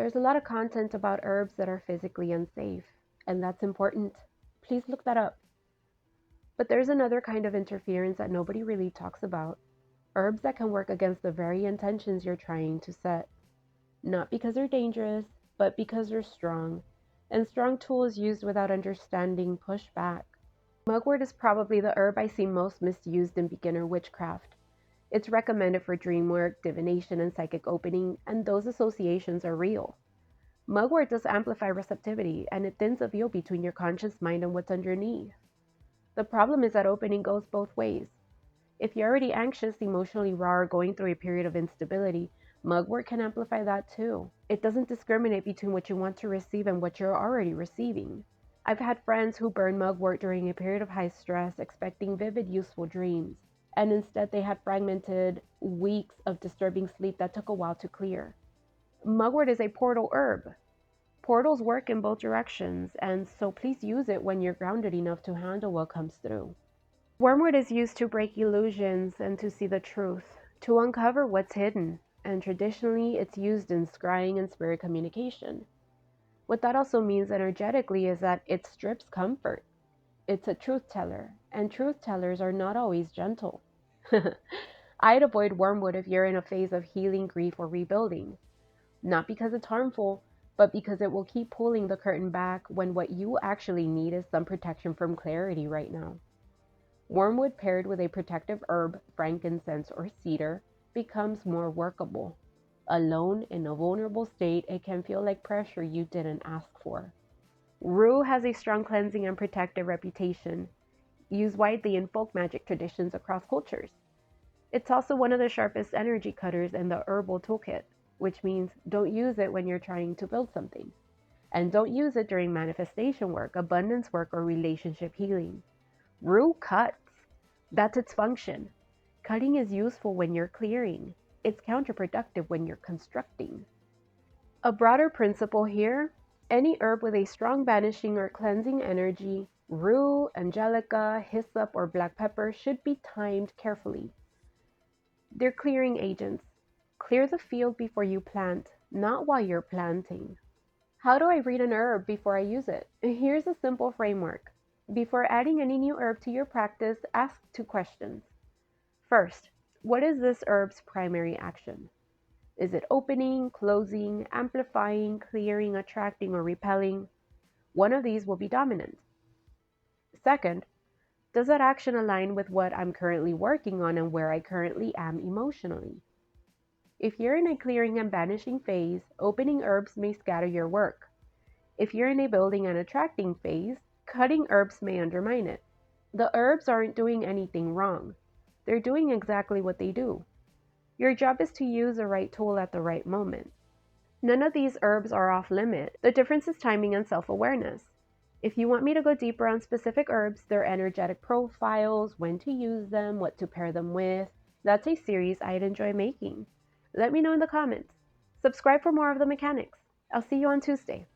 There's a lot of content about herbs that are physically unsafe, and that's important. Please look that up. But there's another kind of interference that nobody really talks about. Herbs that can work against the very intentions you're trying to set. Not because they're dangerous, but because they're strong. And strong tools used without understanding push back. Mugwort is probably the herb I see most misused in beginner witchcraft. It's recommended for dream work, divination, and psychic opening, and those associations are real. Mugwort does amplify receptivity, and it thins the veil between your conscious mind and what's underneath. The problem is that opening goes both ways. If you're already anxious, emotionally raw, or going through a period of instability, Mugwort can amplify that too. It doesn't discriminate between what you want to receive and what you're already receiving. I've had friends who burned Mugwort during a period of high stress, expecting vivid, useful dreams, and instead they had fragmented weeks of disturbing sleep that took a while to clear. Mugwort is a portal herb. Portals work in both directions, and so please use it when you're grounded enough to handle what comes through. Wormwood is used to break illusions and to see the truth, to uncover what's hidden, and traditionally it's used in scrying and spirit communication. What that also means energetically is that it strips comfort. It's a truth teller, and truth tellers are not always gentle. I'd avoid wormwood if you're in a phase of healing, grief, or rebuilding. Not because it's harmful, but because it will keep pulling the curtain back when what you actually need is some protection from clarity right now. Wormwood paired with a protective herb, frankincense, or cedar becomes more workable. Alone, in a vulnerable state, it can feel like pressure you didn't ask for. Rue has a strong cleansing and protective reputation, used widely in folk magic traditions across cultures. It's also one of the sharpest energy cutters in the herbal toolkit, which means don't use it when you're trying to build something. And don't use it during manifestation work, abundance work, or relationship healing. Rue cuts. That's its function. Cutting is useful when you're clearing. It's counterproductive when you're constructing. A broader principle here, any herb with a strong banishing or cleansing energy, rue, angelica, hyssop, or black pepper, should be timed carefully. They're clearing agents. Clear the field before you plant, not while you're planting. How do I read an herb before I use it? Here's a simple framework. Before adding any new herb to your practice, ask 2 questions. First, what is this herb's primary action? Is it opening, closing, amplifying, clearing, attracting, or repelling? One of these will be dominant. Second, does that action align with what I'm currently working on and where I currently am emotionally? If you're in a clearing and banishing phase, opening herbs may scatter your work. If you're in a building and attracting phase, cutting herbs may undermine it. The herbs aren't doing anything wrong. They're doing exactly what they do. Your job is to use the right tool at the right moment. None of these herbs are off limit. The difference is timing and self-awareness. If you want me to go deeper on specific herbs, their energetic profiles, when to use them, what to pair them with, that's a series I'd enjoy making. Let me know in the comments. Subscribe for more of the mechanics. I'll see you on Tuesday.